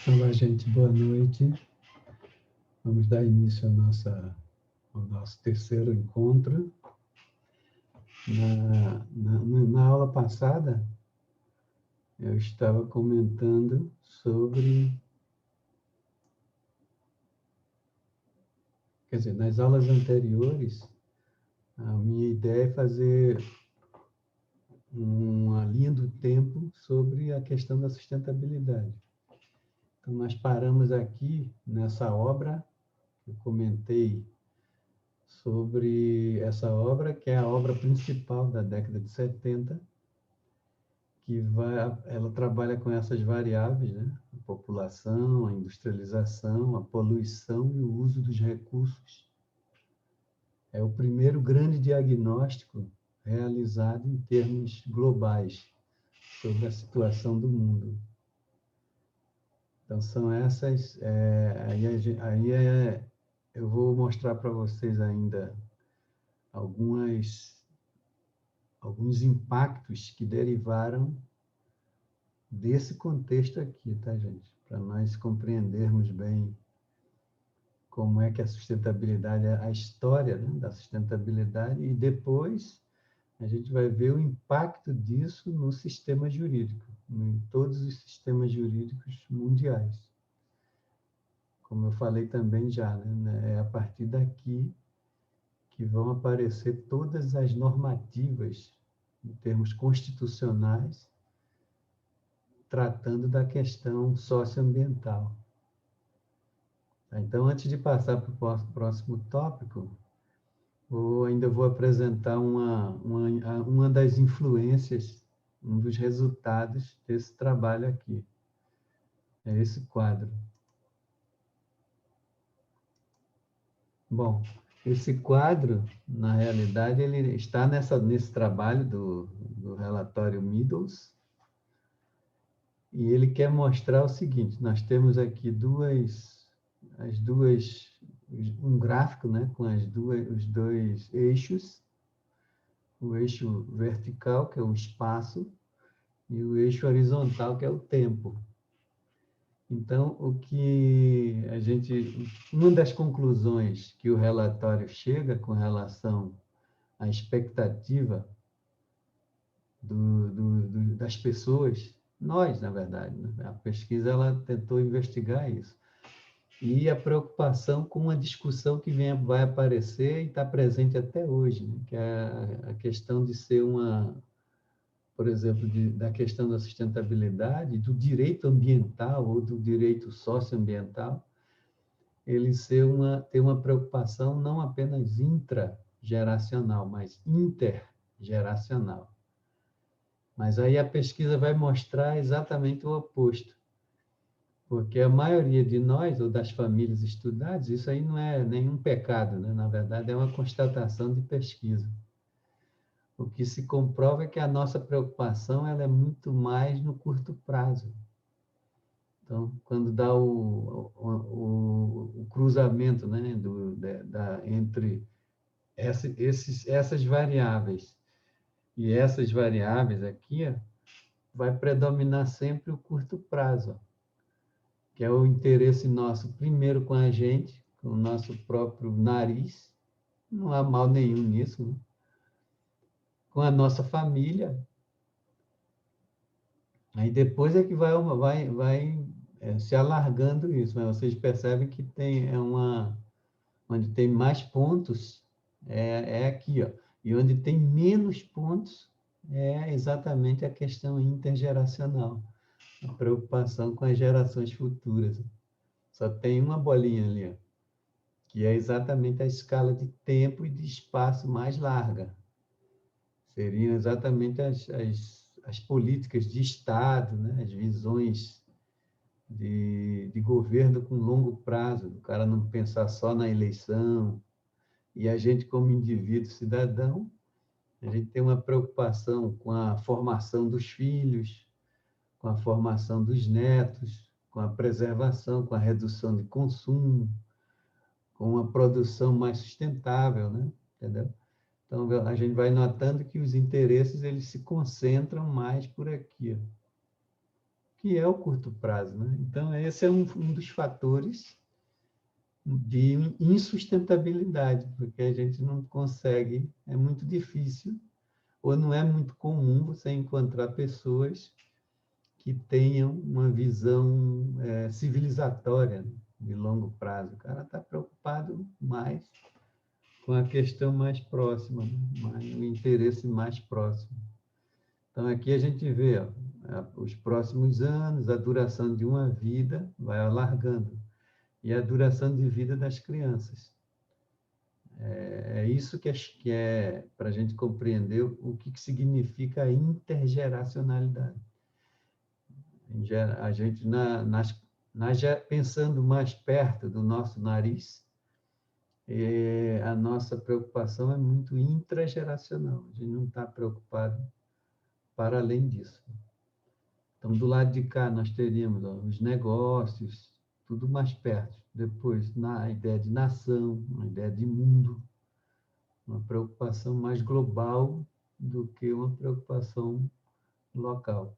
Olá, gente, boa noite. Vamos dar início ao nosso terceiro encontro. Na aula passada, eu estava comentando sobre... Quer dizer, nas aulas anteriores, a minha ideia é fazer uma linha do tempo sobre a questão da sustentabilidade. Então, nós paramos aqui nessa obra, eu comentei sobre essa obra, que é a obra principal da década de 70, ela trabalha com essas variáveis, né? A população, a industrialização, a poluição e o uso dos recursos. É o primeiro grande diagnóstico realizado em termos globais sobre a situação do mundo. Então, são essas... eu vou mostrar para vocês ainda alguns impactos que derivaram desse contexto aqui, tá, gente? Para nós compreendermos bem como é que a sustentabilidade, a história, né, da sustentabilidade, e depois a gente vai ver o impacto disso no sistema jurídico, em todos os sistemas jurídicos mundiais. Como eu falei também já, né, é a partir daqui que vão aparecer todas as normativas, em termos constitucionais, tratando da questão socioambiental. Então, antes de passar para o próximo tópico, ainda vou apresentar uma das influências, um dos resultados desse trabalho aqui. É esse quadro. Bom, esse quadro, na realidade, ele está nesse trabalho do relatório Meadows, e ele quer mostrar o seguinte: nós temos aqui um gráfico, né, com os dois eixos, o eixo vertical, que é o espaço, e o eixo horizontal, que é o tempo. Então, uma das conclusões que o relatório chega com relação à expectativa das pessoas, nós, na verdade, né? A pesquisa ela tentou investigar isso. E a preocupação com uma discussão que vai aparecer e está presente até hoje, né? Que é a questão de ser por exemplo, da questão da sustentabilidade, do direito ambiental ou do direito socioambiental, ele ter uma preocupação não apenas intrageracional, mas intergeracional. Mas aí a pesquisa vai mostrar exatamente o oposto. Porque a maioria de nós, ou das famílias estudadas, isso aí não é nenhum pecado, né? Na verdade, é uma constatação de pesquisa. O que se comprova é que a nossa preocupação ela é muito mais no curto prazo. Então, quando dá o cruzamento, né, entre essas variáveis e essas variáveis aqui, ó, vai predominar sempre o curto prazo, que é o interesse nosso, primeiro com a gente, com o nosso próprio nariz, não há mal nenhum nisso, né? Com a nossa família, aí depois é que vai se alargando isso, mas vocês percebem que onde tem mais pontos é aqui, ó, e onde tem menos pontos é exatamente a questão intergeracional, a preocupação com as gerações futuras. Só tem uma bolinha ali, ó, que é exatamente a escala de tempo e de espaço mais larga. Seriam exatamente as políticas de Estado, né? As visões de governo com longo prazo, o cara não pensar só na eleição. E a gente, como indivíduo cidadão, a gente tem uma preocupação com a formação dos filhos, com a formação dos netos, com a preservação, com a redução de consumo, com uma produção mais sustentável, né? Entendeu? Então, a gente vai notando que os interesses eles se concentram mais por aqui, ó. que é o curto prazo, né? Então, esse é um dos fatores de insustentabilidade, porque a gente não consegue, é muito difícil, ou não é muito comum você encontrar pessoas que tenham uma visão civilizatória, né, de longo prazo. O cara está preocupado mais com a questão mais próxima, né? O interesse mais próximo. Então, aqui a gente vê ó, os próximos anos, a duração de uma vida vai alargando, e a duração de vida das crianças. É isso que é para a gente compreender o que significa a intergeracionalidade. A gente, pensando mais perto do nosso nariz, a nossa preocupação é muito intrageracional. A gente não está preocupado para além disso. Então, do lado de cá, nós teríamos os negócios, tudo mais perto. Depois, a ideia de nação, a ideia de mundo, uma preocupação mais global do que uma preocupação local.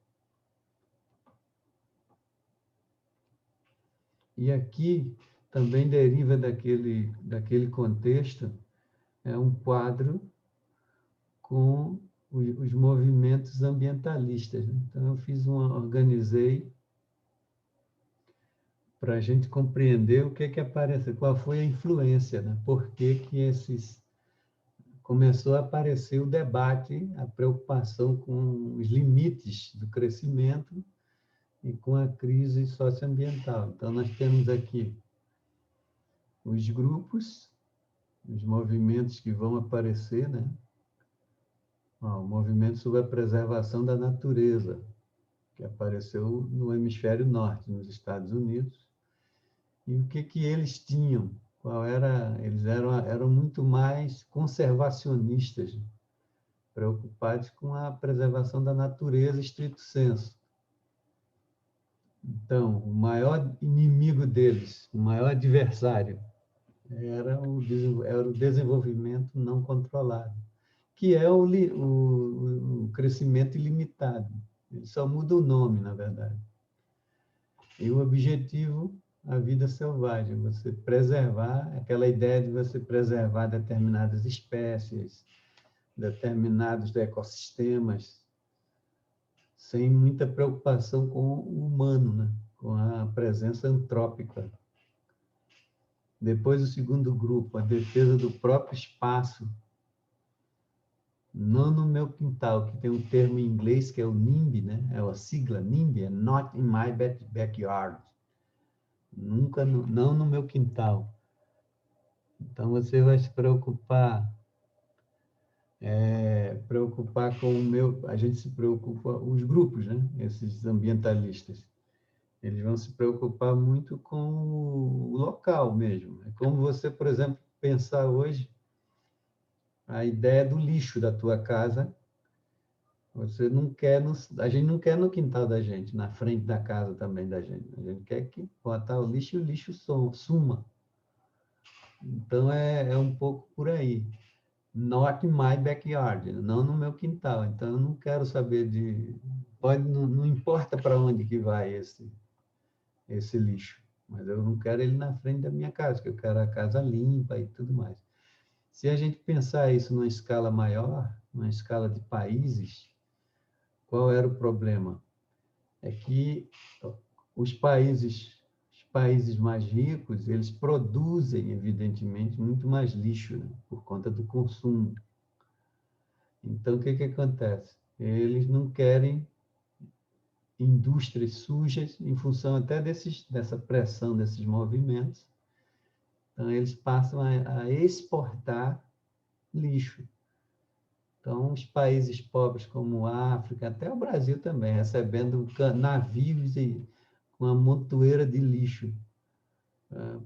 E aqui também deriva daquele contexto um quadro com os movimentos ambientalistas. Então, eu organizei para a gente compreender o que apareceu, qual foi a influência, né? Por que começou a aparecer o debate, a preocupação com os limites do crescimento e com a crise socioambiental. Então, nós temos aqui os grupos, os movimentos que vão aparecer, né? O movimento sobre a preservação da natureza, que apareceu no hemisfério norte, nos Estados Unidos. E o que eles tinham? Eles eram muito mais conservacionistas, preocupados com a preservação da natureza, estrito sensu. Então, o maior inimigo deles, o maior adversário, era o desenvolvimento não controlado, que é o crescimento ilimitado. Ele só muda o nome, na verdade. E o objetivo, a vida selvagem, você preservar, aquela ideia de você preservar determinadas espécies, determinados ecossistemas, sem muita preocupação com o humano, né? Com a presença antrópica. Depois, o segundo grupo, a defesa do próprio espaço, não no meu quintal, que tem um termo em inglês que é o NIMBY, né? É a sigla NIMBY, é Not in My Backyard. Nunca, não no meu quintal. Então, você vai se preocupar com o meu... A gente se preocupa, os grupos, né? Esses ambientalistas, eles vão se preocupar muito com o local mesmo. É como você, por exemplo, pensar hoje a ideia do lixo da tua casa. Você não quer a gente não quer no quintal da gente, na frente da casa também da gente. A gente quer que botar o lixo e o lixo suma. Então, é um pouco por aí. Not in my backyard, não no meu quintal. Então, eu não quero saber de... não importa para onde que vai esse lixo, mas eu não quero ele na frente da minha casa, porque eu quero a casa limpa e tudo mais. Se a gente pensar isso numa escala maior, numa escala de países, qual era o problema? É que os países mais ricos, eles produzem, evidentemente, muito mais lixo, né? Por conta do consumo. Então, o que acontece? Eles não querem indústrias sujas, em função até dessa pressão desses movimentos. Então, eles passam a exportar lixo. Então, os países pobres como a África, até o Brasil também, recebendo navios com uma montoeira de lixo.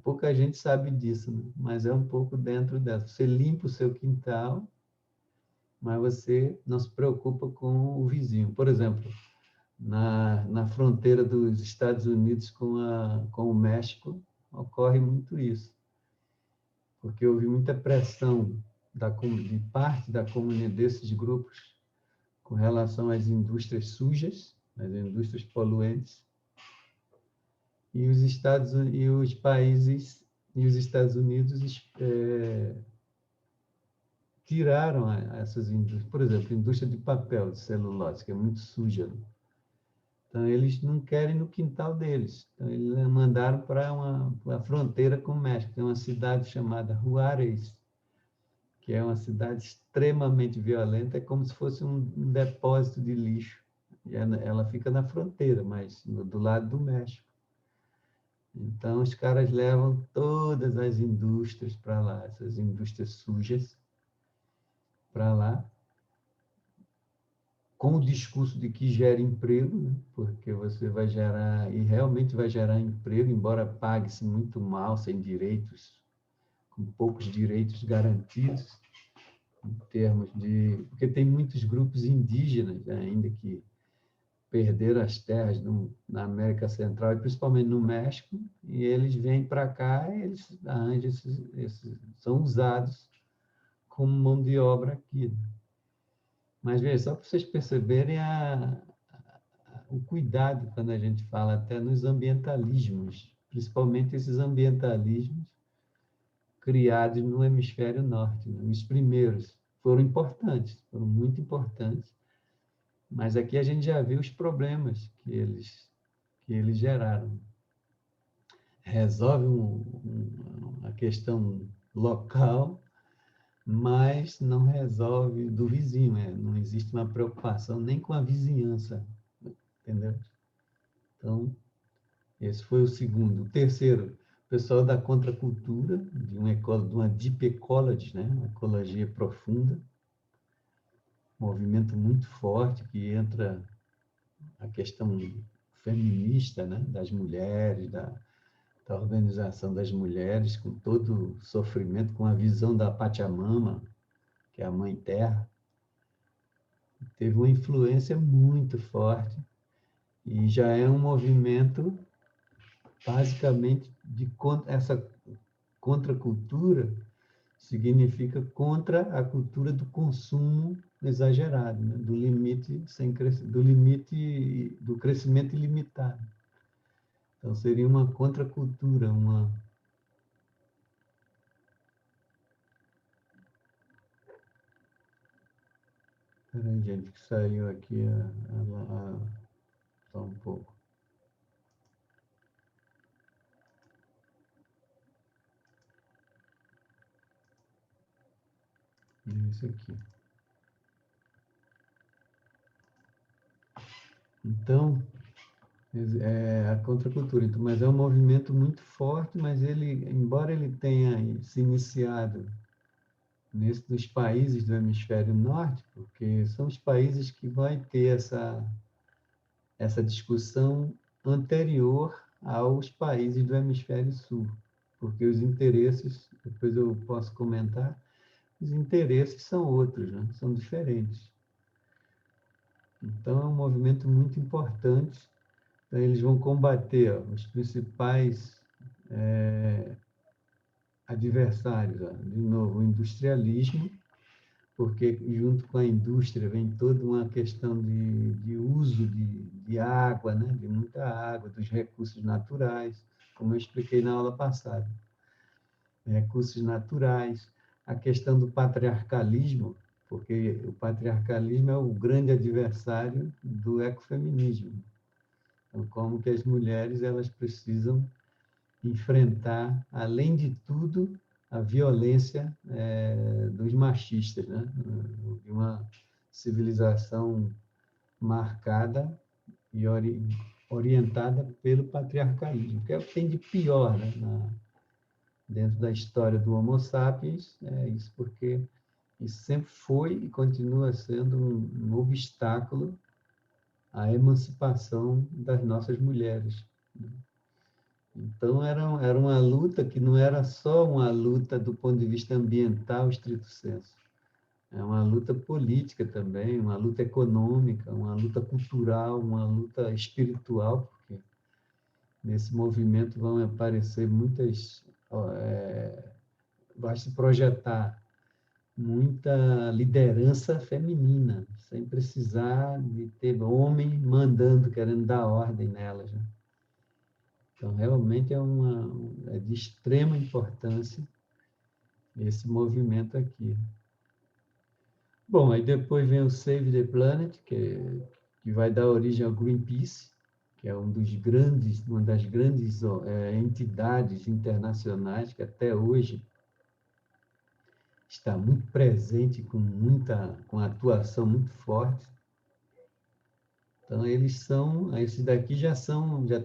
Pouca gente sabe disso, né? Mas é um pouco dentro dessa. Você limpa o seu quintal, mas você não se preocupa com o vizinho. Por exemplo, na fronteira dos Estados Unidos com o México, ocorre muito isso. Porque houve muita pressão de parte da comunidade desses grupos com relação às indústrias sujas, às indústrias poluentes, e os países e os Estados Unidos tiraram essas indústrias, por exemplo, a indústria de papel, de celulose, que é muito suja. Então, eles não querem no quintal deles. Então, eles mandaram para a fronteira com o México. Tem uma cidade chamada Juárez, que é uma cidade extremamente violenta, é como se fosse um depósito de lixo. E ela fica na fronteira, mas do lado do México. Então, os caras levam todas as indústrias para lá, essas indústrias sujas para lá, com o discurso de que gera emprego, né? Porque você vai gerar, e realmente vai gerar emprego, embora pague-se muito mal, sem direitos, com poucos direitos garantidos, em termos de... Porque tem muitos grupos indígenas ainda que perderam as terras na América Central, e principalmente no México, e eles vêm para cá e eles arranjam são usados como mão de obra aqui. Mas, veja, só para vocês perceberem o cuidado quando a gente fala até nos ambientalismos, principalmente esses ambientalismos criados no hemisfério norte, né? Os primeiros foram importantes, foram muito importantes, mas aqui a gente já viu os problemas que eles geraram. Resolve a questão local, mas não resolve do vizinho, não existe uma preocupação nem com a vizinhança, entendeu? Então, esse foi o segundo. O terceiro, o pessoal da contracultura, de uma deep ecology, né? Uma ecologia profunda, movimento muito forte que entra a questão feminista, né? Das mulheres, da organização das mulheres, com todo o sofrimento, com a visão da Pachamama, que é a Mãe Terra. Teve uma influência muito forte e já é um movimento basicamente essa contracultura significa contra a cultura do consumo exagerado, né? Do limite do crescimento ilimitado. Então seria uma contracultura, uma... Peraí, gente, que saiu aqui só um pouco. Isso aqui. Então, a contracultura, então, mas é um movimento muito forte, mas ele, embora ele tenha se iniciado nos países do hemisfério norte, porque são os países que vai ter essa discussão anterior aos países do hemisfério sul, porque os interesses, depois eu posso comentar, os interesses são outros, né? São diferentes. Então, é um movimento muito importante. Então, eles vão combater os principais adversários. De novo, o industrialismo, porque junto com a indústria vem toda uma questão de uso de água, né? De muita água, dos recursos naturais, como eu expliquei na aula passada. Recursos naturais, a questão do patriarcalismo, porque o patriarcalismo é o grande adversário do ecofeminismo. Então, como que as mulheres elas precisam enfrentar, além de tudo, a violência dos machistas, né? De uma civilização marcada e orientada pelo patriarcalismo, que é o que tem de pior, né? Dentro da história do Homo sapiens, é isso, porque isso sempre foi e continua sendo um obstáculo à emancipação das nossas mulheres. Então, era uma luta que não era só uma luta do ponto de vista ambiental, estrito sensu. É uma luta política também, uma luta econômica, uma luta cultural, uma luta espiritual, porque nesse movimento vão aparecer vai se projetar muita liderança feminina, sem precisar de ter homem mandando, querendo dar ordem nelas, né? Então, realmente é de extrema importância esse movimento aqui. Bom, aí depois vem o Save the Planet, que vai dar origem ao Greenpeace, que é uma das grandes entidades internacionais que até hoje está muito presente, com atuação muito forte. Então, esses daqui já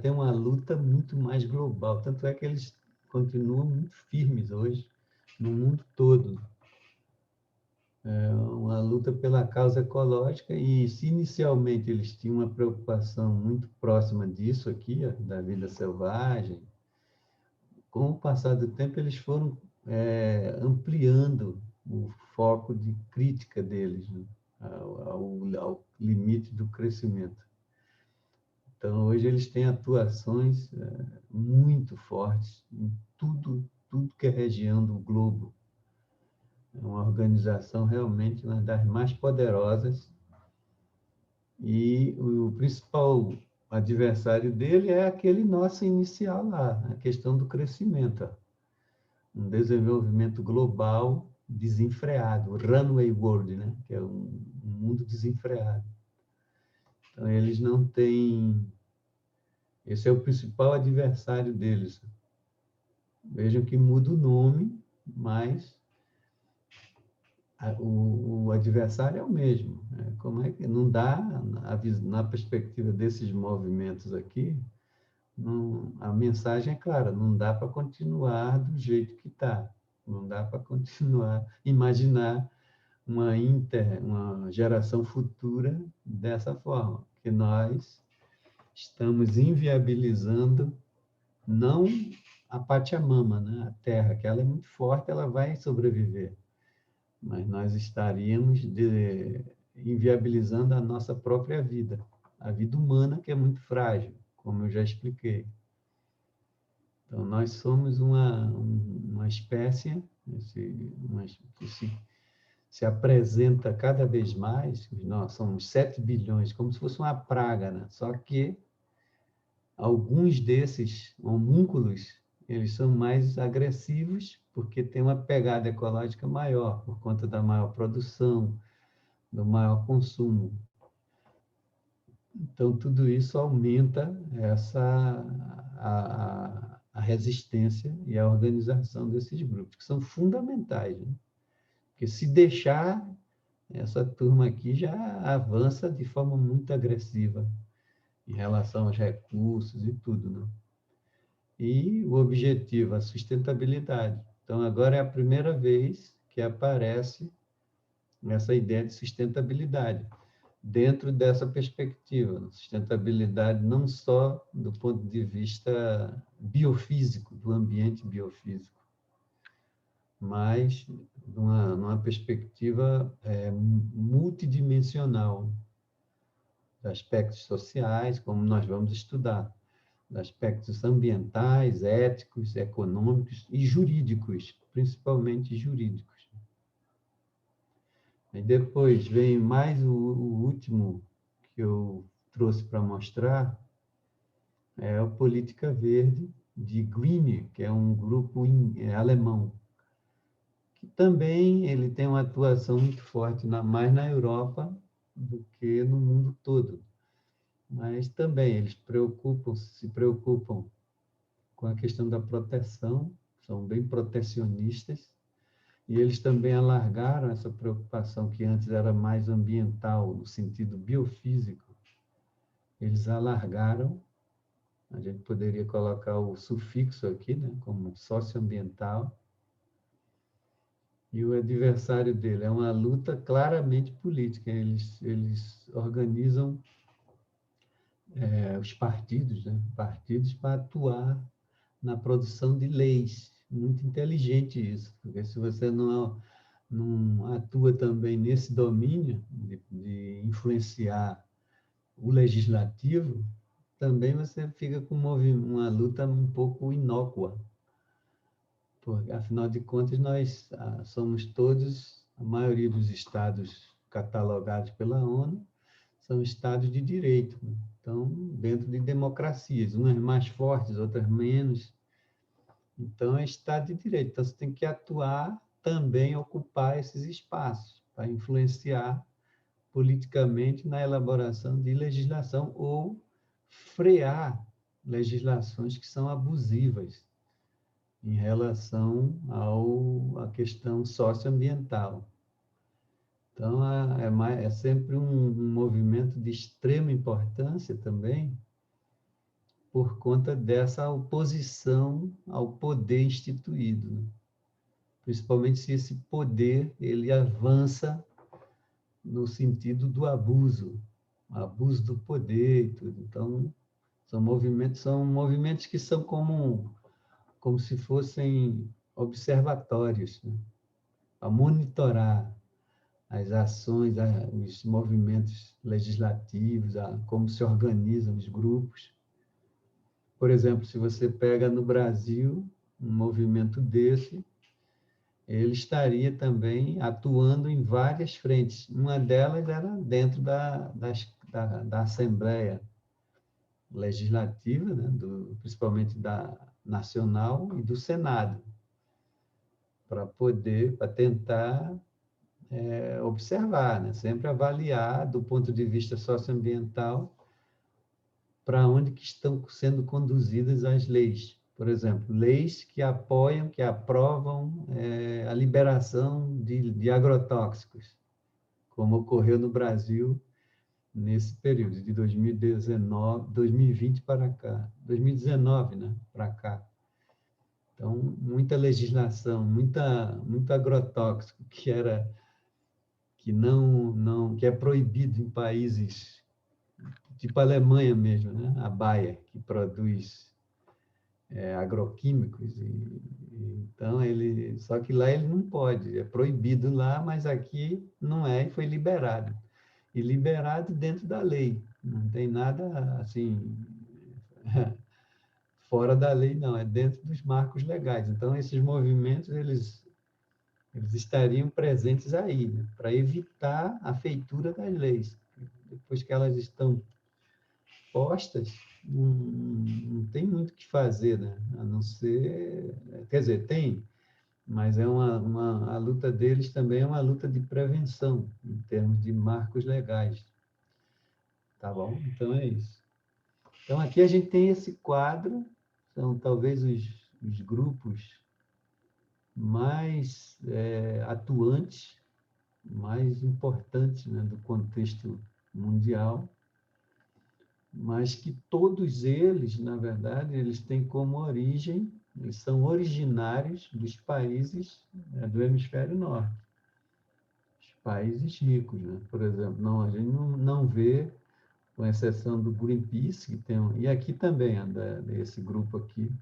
têm uma luta muito mais global, tanto é que eles continuam muito firmes hoje no mundo todo. É uma luta pela causa ecológica, e se inicialmente eles tinham uma preocupação muito próxima disso aqui, da vida selvagem, com o passar do tempo eles foram ampliando o foco de crítica deles, né, ao limite do crescimento. Então, hoje eles têm atuações muito fortes em tudo que é região do globo. É uma organização realmente uma das mais poderosas, e o principal adversário dele é aquele nosso inicial lá, a questão do crescimento. Um desenvolvimento global desenfreado, o runaway world, né? Que é um mundo desenfreado. Então, eles não têm... Esse é o principal adversário deles. Vejam que muda o nome, mas o adversário é o mesmo. Né? Como é que não dá, na perspectiva desses movimentos aqui, a mensagem é clara, não dá para continuar do jeito que está. Não dá para continuar, imaginar uma geração futura dessa forma, que nós estamos inviabilizando não a Pachamama, né? A Terra, que ela é muito forte, ela vai sobreviver, mas nós estaríamos inviabilizando a nossa própria vida, a vida humana, que é muito frágil, como eu já expliquei. Então, nós somos uma espécie que se apresenta cada vez mais, nós somos 7 bilhões, como se fosse uma praga, né? Só que alguns desses homúnculos, eles são mais agressivos, porque tem uma pegada ecológica maior, por conta da maior produção, do maior consumo. Então, tudo isso aumenta a resistência e a organização desses grupos, que são fundamentais, né? Porque se deixar, essa turma aqui já avança de forma muito agressiva em relação aos recursos e tudo, né? E o objetivo, a sustentabilidade. Então, agora é a primeira vez que aparece essa ideia de sustentabilidade, dentro dessa perspectiva, sustentabilidade não só do ponto de vista biofísico, do ambiente biofísico, mas numa perspectiva multidimensional, de aspectos sociais, como nós vamos estudar, de aspectos ambientais, éticos, econômicos e jurídicos, principalmente jurídicos. E depois vem mais o último que eu trouxe para mostrar, é a Política Verde, de Green, que é um grupo alemão, que também ele tem uma atuação muito forte, mais na Europa do que no mundo todo. Mas também eles se preocupam com a questão da proteção, são bem protecionistas, e eles também alargaram essa preocupação que antes era mais ambiental, no sentido biofísico. Eles alargaram, a gente poderia colocar o sufixo aqui, né, como socioambiental, e o adversário dele é uma luta claramente política. Eles organizam os partidos, né, partidos para atuar na produção de leis. Muito inteligente isso, porque se você não atua também nesse domínio de influenciar o legislativo, também você fica com uma luta um pouco inócua. Porque, afinal de contas, nós somos todos, a maioria dos estados catalogados pela ONU, são estados de direito, né? Então, dentro de democracias, umas mais fortes, outras menos. Então, é estado de direito. Então, você tem que atuar também, ocupar esses espaços para influenciar politicamente na elaboração de legislação ou frear legislações que são abusivas em relação à questão socioambiental. Então, é sempre um movimento de extrema importância também, por conta dessa oposição ao poder instituído, né? Principalmente se esse poder ele avança no sentido do abuso do poder e tudo. Então, são movimentos que são como se fossem observatórios, né? Para monitorar as ações, os movimentos legislativos, como se organizam os grupos. Por exemplo, se você pega no Brasil um movimento desse, ele estaria também atuando em várias frentes. Uma delas era dentro da Assembleia Legislativa, né, principalmente da Nacional e do Senado, para tentar observar, né, sempre avaliar do ponto de vista socioambiental para onde que estão sendo conduzidas as leis. Por exemplo, leis que apoiam, que aprovam a liberação de agrotóxicos, como ocorreu no Brasil nesse período de 2019, 2020 para cá, 2019, né, para cá. Então, muita legislação, muito agrotóxico que é proibido em países tipo a Alemanha mesmo, né? A Bayer, que produz agroquímicos. Então, só que lá ele não pode, é proibido lá, mas aqui não é, e foi liberado. E liberado dentro da lei, não tem nada assim fora da lei, não, é dentro dos marcos legais. Então, esses movimentos, eles estariam presentes aí, né? Para evitar a feitura das leis. Depois que elas estão postas, não tem muito o que fazer, né? A não ser... Quer dizer, tem, mas a luta deles também é uma luta de prevenção, em termos de marcos legais. Tá bom? Então, é isso. Então, aqui a gente tem esse quadro, são talvez os grupos mais atuantes, mais importantes, né, do contexto mundial, mas que todos eles, na verdade, eles têm como origem, eles são originários dos países do hemisfério norte, os países ricos, né? Por exemplo, a gente não vê, com exceção do Greenpeace, e aqui também, desse grupo aqui,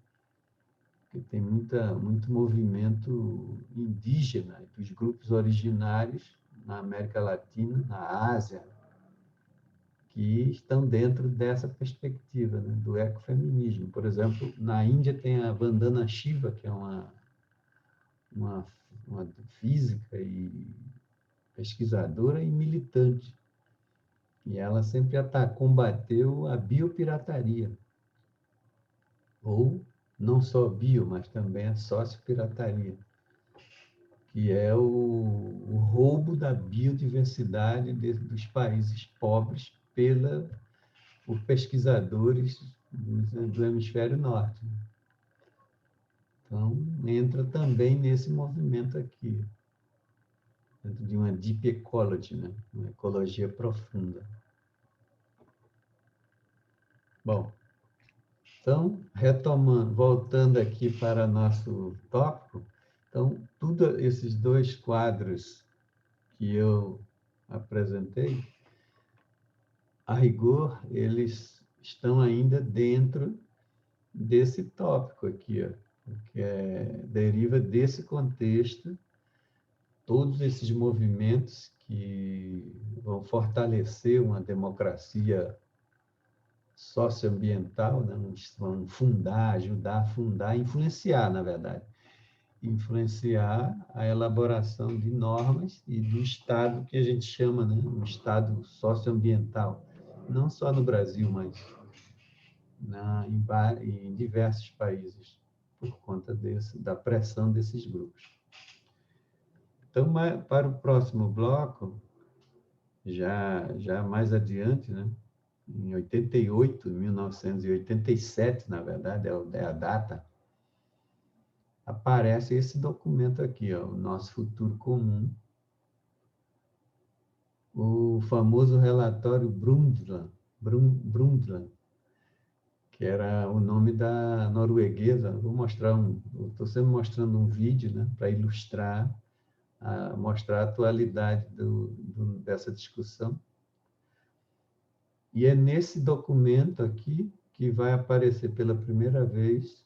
que tem muito movimento indígena, dos grupos originários na América Latina, na Ásia, que estão dentro dessa perspectiva, né, do ecofeminismo. Por exemplo, na Índia tem a Vandana Shiva, que é uma física e pesquisadora e militante. E ela sempre combateu a biopirataria, ou não só bio, mas também a sociopirataria, que é o roubo da biodiversidade dos países pobres por pesquisadores do hemisfério norte. Então, entra também nesse movimento aqui, dentro de uma deep ecology, né? Uma ecologia profunda. Bom, então, retomando, voltando aqui para nosso tópico, então, todos esses dois quadros que eu apresentei, a rigor, eles estão ainda dentro desse tópico aqui, ó, que deriva desse contexto, todos esses movimentos que vão fortalecer uma democracia socioambiental, né? Vão fundar, ajudar a fundar, influenciar, na verdade, influenciar a elaboração de normas e do estado que a gente chama, né, um estado socioambiental, não só no Brasil, mas em diversos países, por conta da pressão desses grupos. Então, para o próximo bloco, já mais adiante, né, em 1987, na verdade, é a data, aparece esse documento aqui, ó, o Nosso Futuro Comum, o famoso relatório Brundtland, que era o nome da norueguesa. Estou sempre mostrando um vídeo, né, para ilustrar, mostrar a atualidade dessa discussão. E é nesse documento aqui que vai aparecer pela primeira vez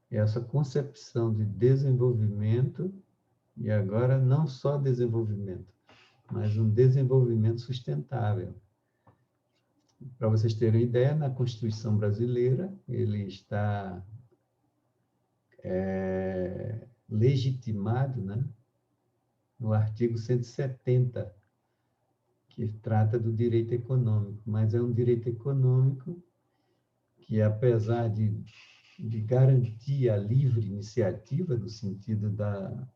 essa concepção de desenvolvimento, e agora não só desenvolvimento, mas um desenvolvimento sustentável. Para vocês terem ideia, na Constituição brasileira, ele está legitimado, né, no artigo 170, que trata do direito econômico, mas é um direito econômico que, apesar de garantir a livre iniciativa, no sentido da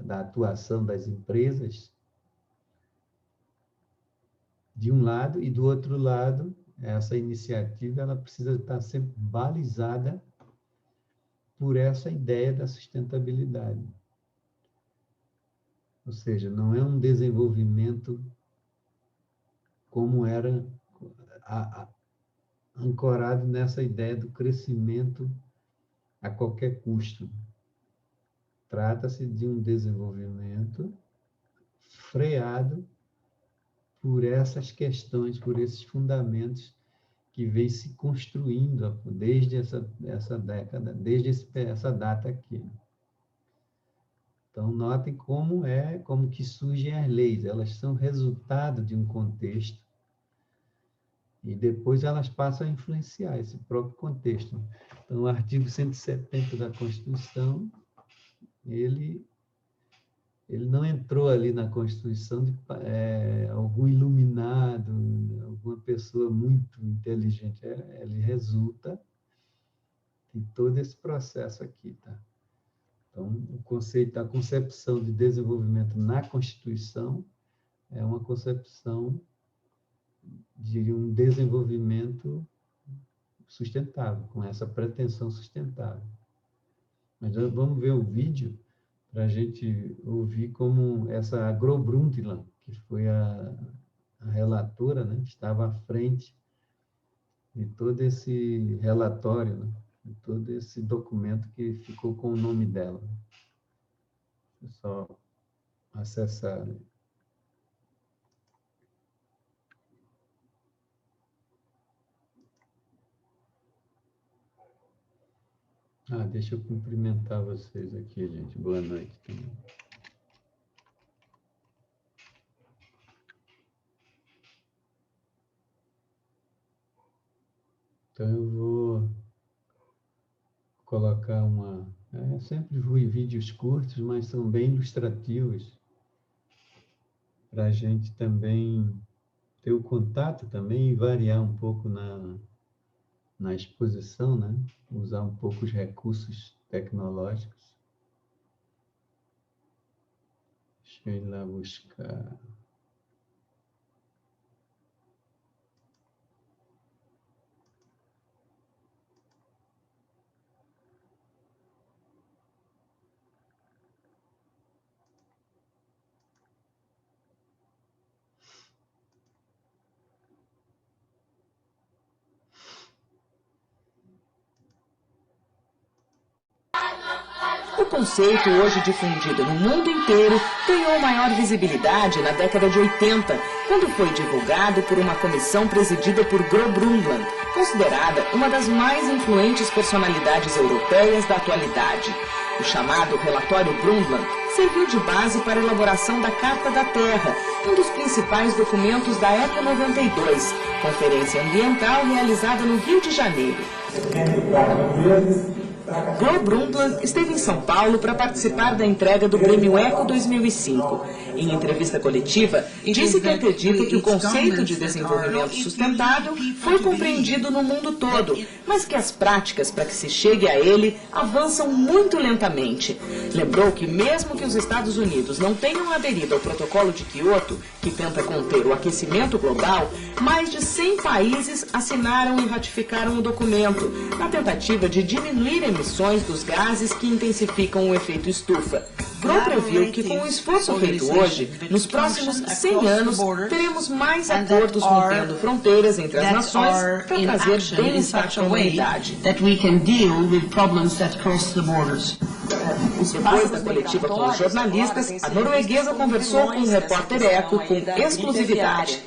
atuação das empresas, de um lado, e do outro lado, essa iniciativa ela precisa estar sempre balizada por essa ideia da sustentabilidade. Ou seja, não é um desenvolvimento como era ancorado nessa ideia do crescimento a qualquer custo. Trata-se de um desenvolvimento freado por essas questões, por esses fundamentos que vem se construindo desde essa década, desde essa data aqui. Então, notem como que surgem as leis. Elas são resultado de um contexto e depois elas passam a influenciar esse próprio contexto. Então, o artigo 170 da Constituição, ele não entrou ali na Constituição de algum iluminado, alguma pessoa muito inteligente. Ele resulta de todo esse processo aqui, tá? Então, a concepção de desenvolvimento na Constituição é uma concepção de um desenvolvimento sustentável, com essa pretensão sustentável. Mas vamos ver o vídeo para a gente ouvir como essa Gro Brundtland, que foi a relatora, né, estava à frente de todo esse relatório, né, de todo esse documento que ficou com o nome dela. Deixa eu só acessar. Deixa eu cumprimentar vocês aqui, gente. Boa noite também. Então, eu vou colocar sempre vídeos curtos, mas são bem ilustrativos, para a gente também ter o contato também e variar um pouco na exposição, né? Usar um pouco os recursos tecnológicos. Deixa eu ir lá buscar. O conceito, hoje difundido no mundo inteiro, ganhou maior visibilidade na década de 80, quando foi divulgado por uma comissão presidida por Gro Brundtland, considerada uma das mais influentes personalidades europeias da atualidade. O chamado Relatório Brundtland serviu de base para a elaboração da Carta da Terra, um dos principais documentos da Eco 92, conferência ambiental realizada no Rio de Janeiro. Entre 4 vezes, Gro Brundtland esteve em São Paulo para participar da entrega do Prêmio Eco 2005. Em entrevista coletiva, disse que acredita que o conceito de desenvolvimento sustentável foi compreendido no mundo todo, mas que as práticas para que se chegue a ele avançam muito lentamente. Lembrou que mesmo que os Estados Unidos não tenham aderido ao Protocolo de Quioto, que tenta conter o aquecimento global, mais de 100 países assinaram e ratificaram o documento, na tentativa de diminuir emissões dos gases que intensificam o efeito estufa. Gro previu que com o esforço feito hoje, nos próximos 100 anos, teremos mais acordos rompendo fronteiras entre as nações para trazer bem-estar para a humanidade. Depois da coletiva com os jornalistas, a norueguesa conversou com o repórter Eco com exclusividade.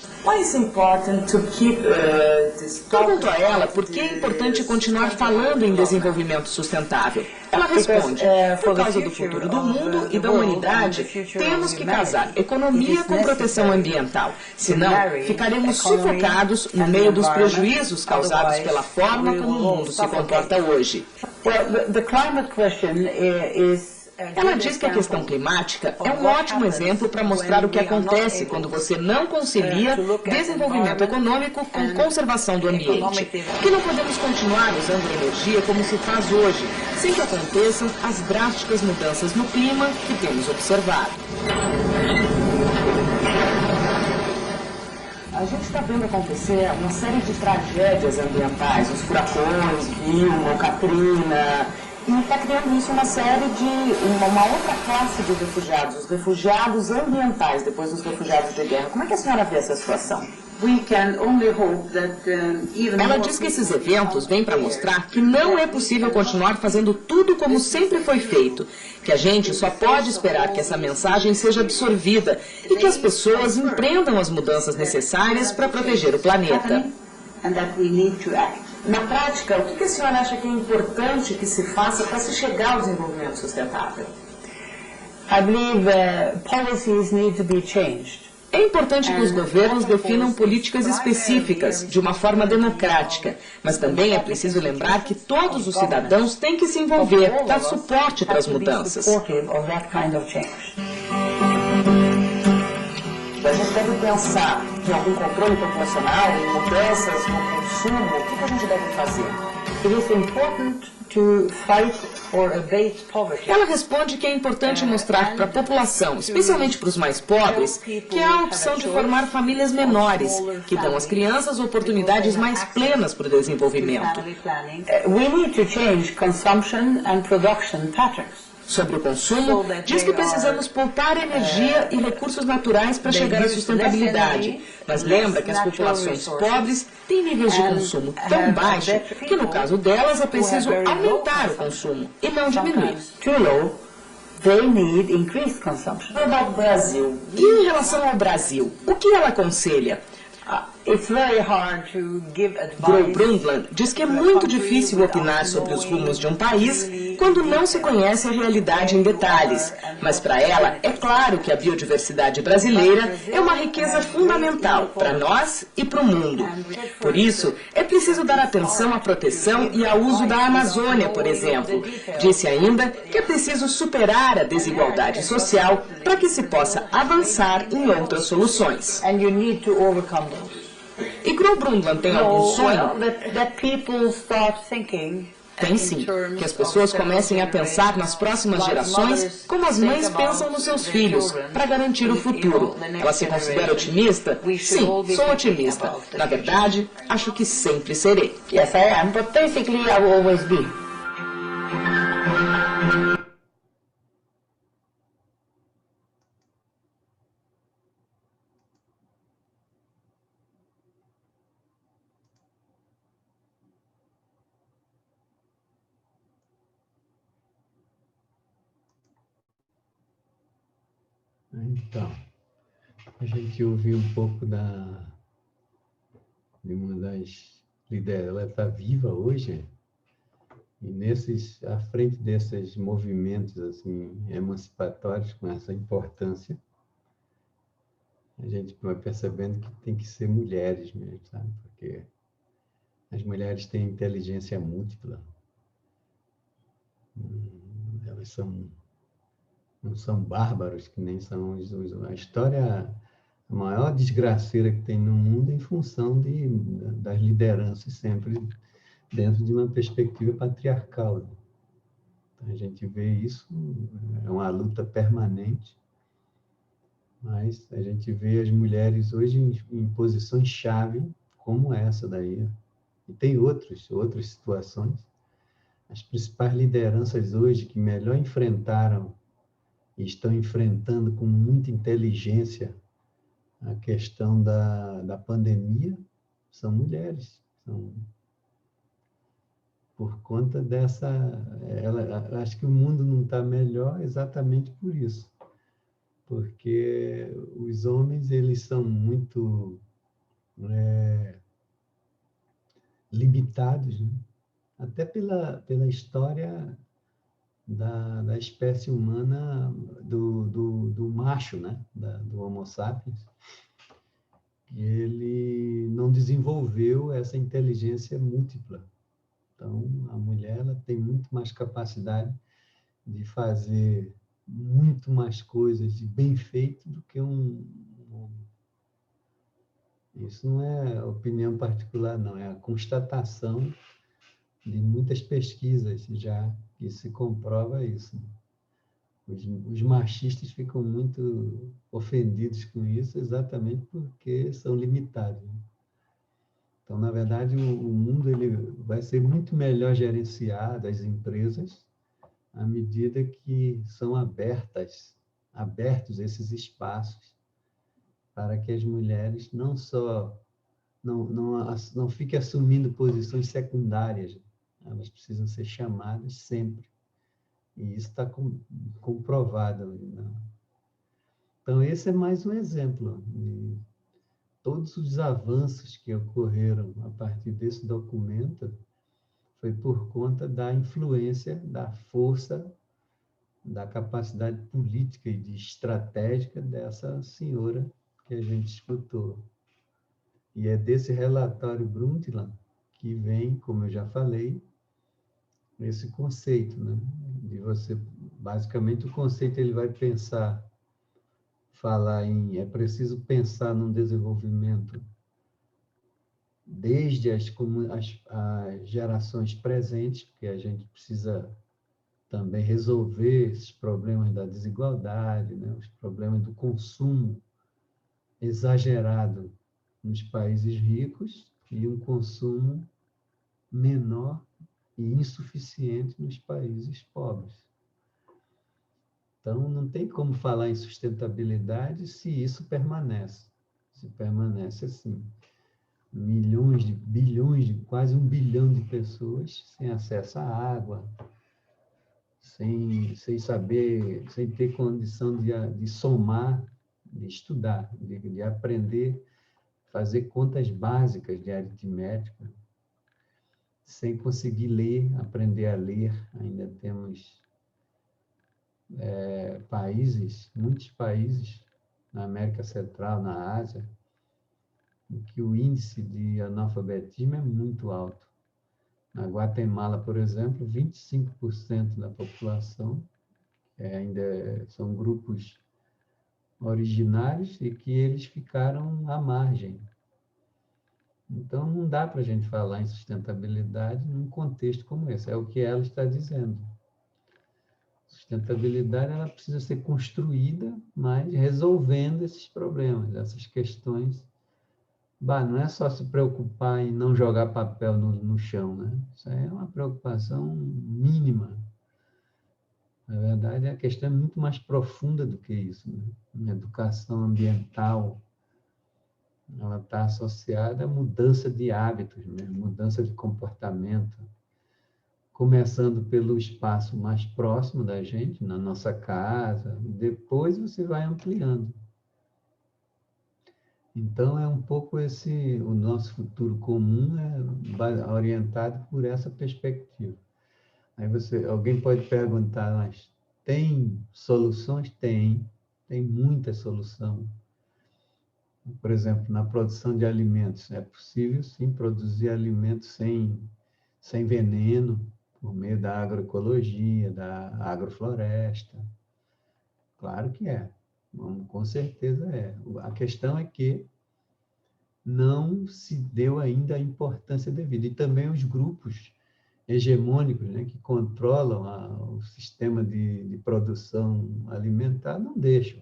Perguntou a ela por que é importante continuar falando em desenvolvimento sustentável. Ela responde, por causa do futuro do mundo e da humanidade, temos que casar economia com proteção ambiental. Senão, ficaremos sufocados no meio dos prejuízos causados pela forma como o mundo se comporta hoje. Ela diz que a questão climática é um ótimo exemplo para mostrar o que acontece quando você não concilia desenvolvimento econômico com conservação do ambiente. Que não podemos continuar usando energia como se faz hoje, sem que aconteçam as drásticas mudanças no clima que temos observado. A gente está vendo acontecer uma série de tragédias ambientais, os furacões, Vilma, Katrina. E está criando isso uma série de uma outra classe de refugiados, os refugiados ambientais, depois dos refugiados de guerra. Como é que a senhora vê essa situação? Ela diz que esses eventos vêm para mostrar que não é possível continuar fazendo tudo como sempre foi feito, que a gente só pode esperar que essa mensagem seja absorvida e que as pessoas empreendam as mudanças necessárias para proteger o planeta. Na prática, o que a senhora acha que é importante que se faça para se chegar ao desenvolvimento sustentável? É importante que os governos definam políticas específicas, de uma forma democrática, mas também é preciso lembrar que todos os cidadãos têm que se envolver, dar suporte para as mudanças. A gente deve pensar em algum controle populacional, em mudanças no consumo. O que a gente deve fazer? Ela responde que é importante mostrar para a população, especialmente para os mais pobres, que há a opção de formar famílias menores, que dão às crianças oportunidades mais plenas para o desenvolvimento. Sobre o consumo, diz que precisamos poupar energia e recursos naturais para chegar à sustentabilidade, mas lembra que as populações pobres têm níveis de consumo tão baixos que, no caso delas, é preciso aumentar o consumo e não diminuir. Brasil. E em relação ao Brasil, o que ela aconselha? Gro Brundtland diz que é muito difícil opinar sobre os rumos de um país quando não se conhece a realidade em detalhes. Mas para ela, é claro que a biodiversidade brasileira é uma riqueza fundamental para nós e para o mundo. Por isso, é preciso dar atenção à proteção e ao uso da Amazônia, por exemplo. Disse ainda que é preciso superar a desigualdade social para que se possa avançar em outras soluções. E Gro Brundtland tem algum sonho? Tem sim, que as pessoas comecem a pensar nas próximas gerações como as mães pensam nos seus filhos, para garantir o futuro. Ela se considera otimista? Sim, sou otimista. Na verdade, acho que sempre serei. Yes, I am, but basically I will always be. Então, a gente ouviu um pouco de uma das líderes. Ela está viva hoje, e à frente desses movimentos assim, emancipatórios com essa importância, a gente vai percebendo que tem que ser mulheres mesmo, sabe? Porque as mulheres têm inteligência múltipla. Elas não são bárbaros, que nem são a história, a maior desgraceira que tem no mundo é em função das lideranças sempre dentro de uma perspectiva patriarcal. Então, a gente vê isso, é uma luta permanente, mas a gente vê as mulheres hoje em posições-chave, como essa daí. E tem outras situações. As principais lideranças hoje que melhor enfrentaram e estão enfrentando com muita inteligência a questão da pandemia são mulheres. Por conta dessa... acho que o mundo não está melhor exatamente por isso. Porque os homens, eles são muito limitados, né? Até pela história da espécie humana, do macho, né? Do Homo sapiens, que ele não desenvolveu essa inteligência múltipla. Então, a mulher ela tem muito mais capacidade de fazer muito mais coisas de bem feito do que um homem. Isso não é opinião particular, não, é a constatação de muitas pesquisas já que se comprova isso. Os machistas ficam muito ofendidos com isso exatamente porque são limitados. Então, na verdade, o mundo ele vai ser muito melhor gerenciado, as empresas, à medida que são abertos esses espaços para que as mulheres não fiquem assumindo posições secundárias. Elas precisam ser chamadas sempre. E isso está comprovado. Né? Então, esse é mais um exemplo de todos os avanços que ocorreram a partir desse documento foi por conta da influência, da força, da capacidade política e de estratégica dessa senhora que a gente escutou. E é desse relatório Brundtland que vem, como eu já falei, esse conceito, né? De você, basicamente, o conceito ele vai falar é preciso pensar num desenvolvimento desde as gerações presentes, porque a gente precisa também resolver esses problemas da desigualdade, né? Os problemas do consumo exagerado nos países ricos e um consumo menor e insuficiente nos países pobres. Então, não tem como falar em sustentabilidade se isso permanece. Se permanece assim. Bilhões, quase 1 bilhão de pessoas sem acesso à água, sem saber, sem ter condição de somar, de estudar, de aprender, fazer contas básicas de aritmética, sem conseguir ler, aprender a ler. Ainda temos muitos países na América Central, na Ásia, em que o índice de analfabetismo é muito alto. Na Guatemala, por exemplo, 25% da população ainda são grupos originários e que eles ficaram à margem. Então, não dá para a gente falar em sustentabilidade num contexto como esse. É o que ela está dizendo. Sustentabilidade ela precisa ser construída, mas resolvendo esses problemas, essas questões. Não é só se preocupar em não jogar papel no chão, né? Isso aí é uma preocupação mínima. Na verdade, a questão é muito mais profunda do que isso. Né? A educação ambiental, ela está associada à mudança de hábitos, mesmo, mudança de comportamento, começando pelo espaço mais próximo da gente, na nossa casa, depois você vai ampliando. Então, é um pouco o nosso futuro comum é orientado por essa perspectiva. Aí alguém pode perguntar, mas tem soluções? Tem muita solução. Por exemplo, na produção de alimentos, é possível, sim, produzir alimentos sem veneno, por meio da agroecologia, da agrofloresta. Claro que é, com certeza é. A questão é que não se deu ainda a importância devida. E também os grupos hegemônicos, né, que controlam o sistema de produção alimentar, não deixam.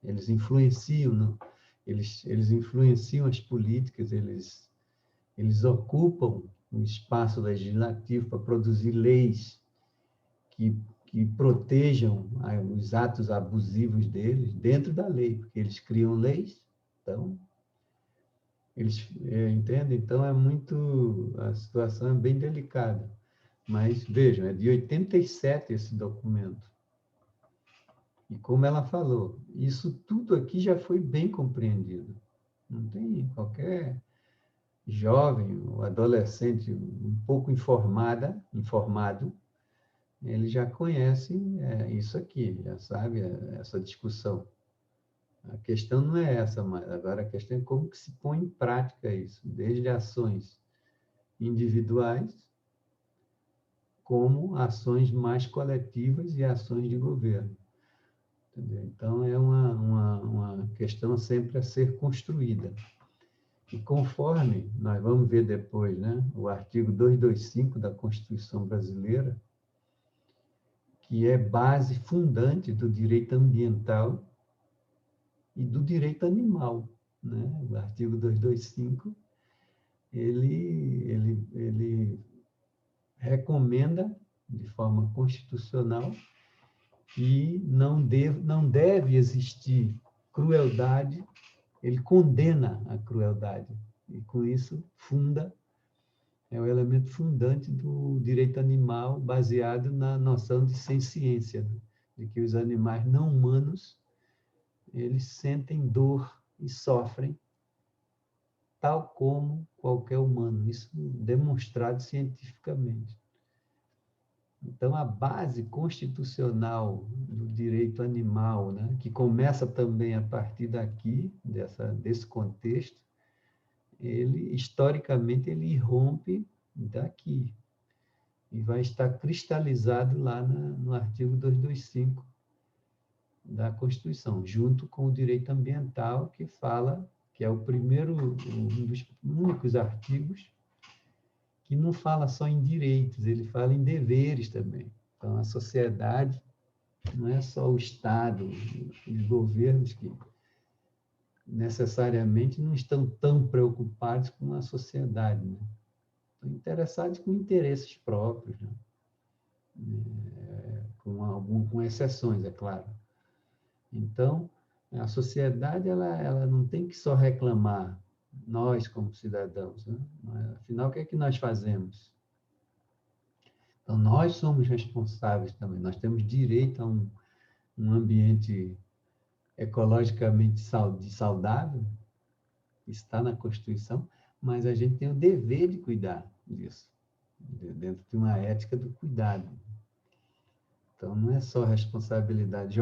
Eles influenciam, não? Eles influenciam as políticas, eles ocupam um espaço legislativo para produzir leis que protejam os atos abusivos deles dentro da lei, porque eles criam leis, então, eles entendem? Então, a situação é bem delicada. Mas, vejam, é de 87 esse documento. E como ela falou, isso tudo aqui já foi bem compreendido. Não tem qualquer jovem ou adolescente um pouco informado, ele já conhece isso aqui, já sabe essa discussão. A questão não é essa, mas agora a questão é como que se põe em prática isso, desde ações individuais, como ações mais coletivas e ações de governo. Entendeu? Então, é uma questão sempre a ser construída. E conforme nós vamos ver depois, né, o artigo 225 da Constituição Brasileira, que é base fundante do direito ambiental e do direito animal, né? O artigo 225, ele recomenda, de forma constitucional, que não deve existir crueldade, ele condena a crueldade, e com isso é o elemento fundante do direito animal, baseado na noção de senciência, de que os animais não humanos, eles sentem dor e sofrem, tal como qualquer humano, isso demonstrado cientificamente. Então, a base constitucional do direito animal, né, que começa também a partir daqui, desse contexto, historicamente, ele irrompe daqui e vai estar cristalizado lá no artigo 225 da Constituição, junto com o direito ambiental, que fala, que é um dos únicos artigos que não fala só em direitos, ele fala em deveres também. Então, a sociedade não é só o Estado, os governos que necessariamente não estão tão preocupados com a sociedade, né? Estão interessados com interesses próprios, né? Com exceções, é claro. Então, a sociedade ela não tem que só reclamar, nós como cidadãos, né? Afinal, o que é que nós fazemos? Então, nós somos responsáveis também, nós temos direito a um ambiente ecologicamente saudável, está na Constituição, mas a gente tem o dever de cuidar disso, dentro de uma ética do cuidado. Então, não é só responsabilidade,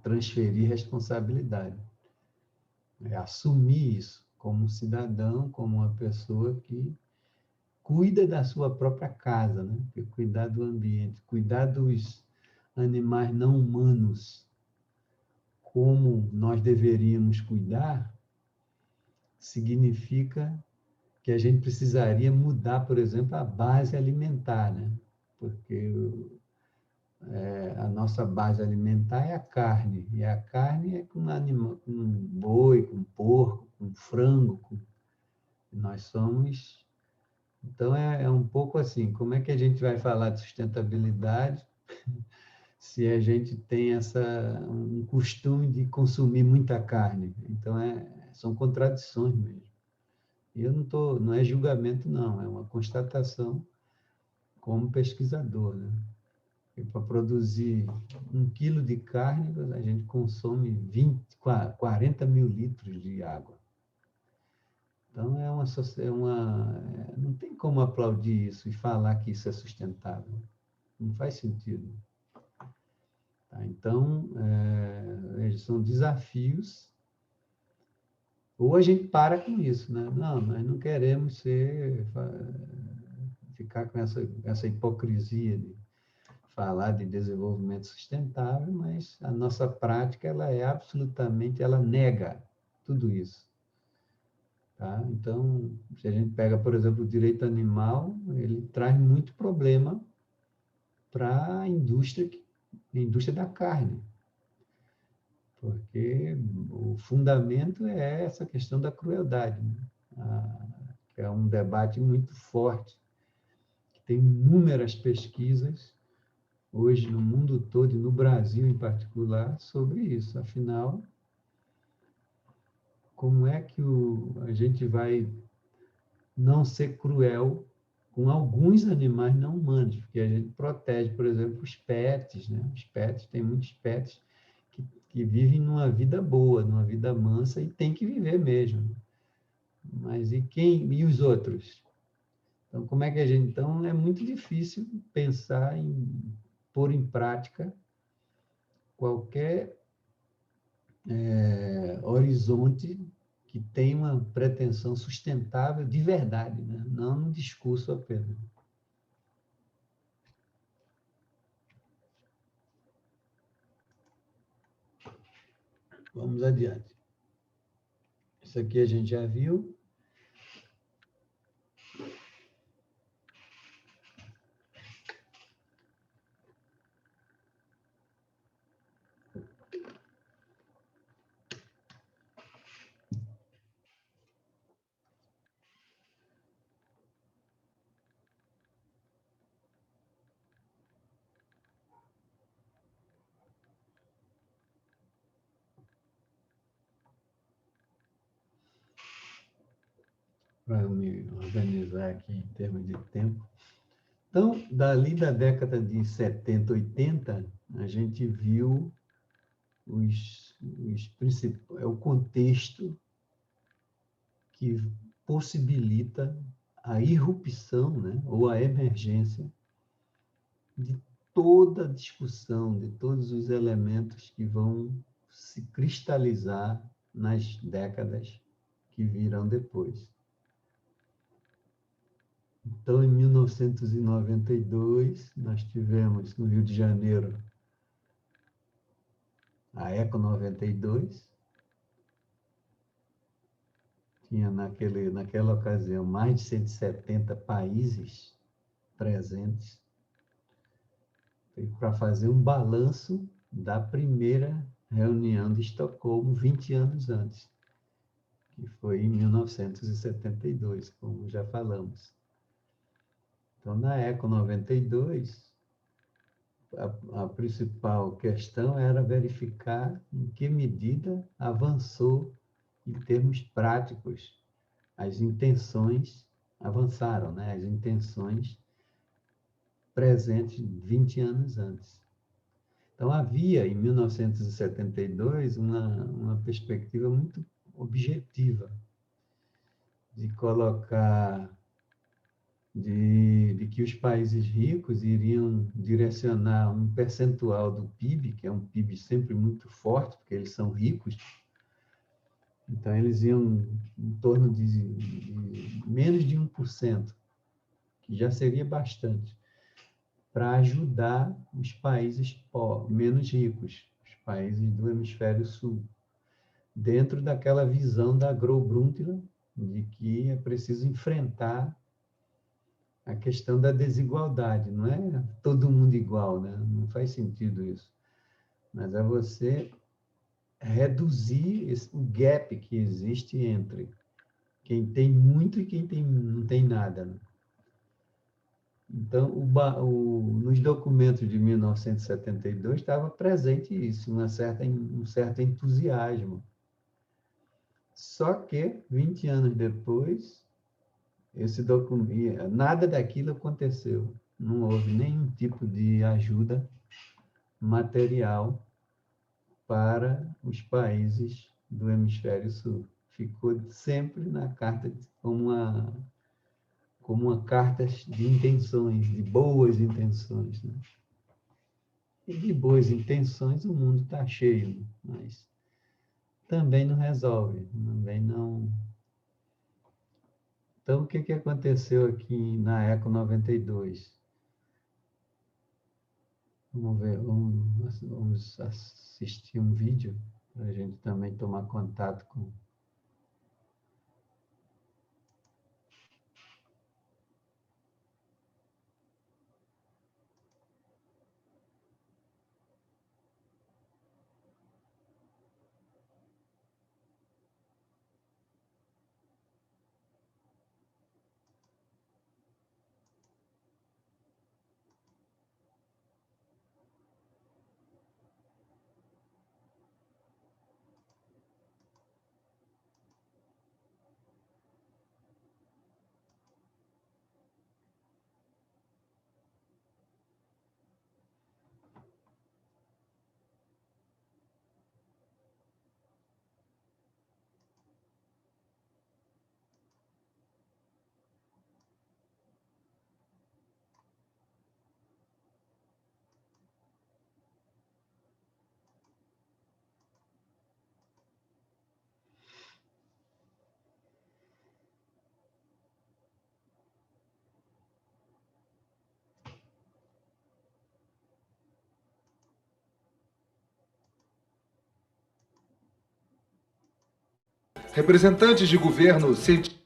transferir responsabilidade. É assumir isso como um cidadão, como uma pessoa que cuida da sua própria casa, né? Porque cuidar do ambiente, cuidar dos animais não humanos como nós deveríamos cuidar, significa que a gente precisaria mudar, por exemplo, a base alimentar, né? Porque a nossa base alimentar é a carne, e a carne é com animal, com boi, com porco, com frango, nós somos... Então, é um pouco assim, como é que a gente vai falar de sustentabilidade se a gente tem um costume de consumir muita carne? Então, são contradições mesmo. E não é julgamento, não, é uma constatação como pesquisador, né? E para produzir 1 quilo de carne, a gente consome 40 mil litros de água. Então, não tem como aplaudir isso e falar que isso é sustentável. Não faz sentido. Tá? Então, são desafios. Ou a gente para com isso, né? Não, nós não queremos ficar com essa hipocrisia de falar de desenvolvimento sustentável, mas a nossa prática, ela nega tudo isso. Tá? Então, se a gente pega, por exemplo, o direito animal, ele traz muito problema para a indústria da carne, porque o fundamento é essa questão da crueldade, né? Que é um debate muito forte, que tem inúmeras pesquisas hoje no mundo todo e no Brasil em particular sobre isso. Afinal, como é que a gente vai não ser cruel com alguns animais não humanos? Porque a gente protege, por exemplo, os pets, né? Os pets, tem muitos pets que vivem numa vida boa, numa vida mansa, e tem que viver mesmo. Mas e os outros? Então, como é que a gente... Então, é muito difícil pensar em pôr em prática qualquer horizonte que tenha uma pretensão sustentável de verdade, né? Não no discurso apenas. Vamos adiante. Isso aqui a gente já viu. Para me organizar aqui em termos de tempo. Então, dali da década de 70, 80, a gente viu o contexto que possibilita a irrupção, né, ou a emergência de toda a discussão, de todos os elementos que vão se cristalizar nas décadas que virão depois. Então, em 1992, nós tivemos no Rio de Janeiro a Eco 92. Tinha naquela ocasião mais de 170 países presentes para fazer um balanço da primeira reunião de Estocolmo 20 anos antes, que foi em 1972, como já falamos. Então, na Eco 92, a principal questão era verificar em que medida avançou, em termos práticos, as intenções avançaram, né? As intenções presentes 20 anos antes. Então, havia, em 1972, uma perspectiva muito objetiva de colocar de que os países ricos iriam direcionar um percentual do PIB, que é um PIB sempre muito forte, porque eles são ricos, então eles iam em torno de menos de 1%, que já seria bastante, para ajudar os países menos ricos, os países do hemisfério sul, dentro daquela visão da Grow-Brundtland, de que é preciso enfrentar a questão da desigualdade. Não é todo mundo igual, né? Não faz sentido isso. Mas é você reduzir o gap que existe entre quem tem muito e quem não tem nada, né? Então, nos documentos de 1972 estava presente isso, um certo entusiasmo. Só que, 20 anos depois, nada daquilo aconteceu. Não houve nenhum tipo de ajuda material para os países do hemisfério sul. Ficou sempre na carta como uma carta de intenções, de boas intenções, né? E de boas intenções o mundo está cheio, mas também não resolve, também Então, o que aconteceu aqui na Eco 92? Vamos ver, vamos assistir um vídeo para a gente também tomar contato com... Representantes de governo, cientistas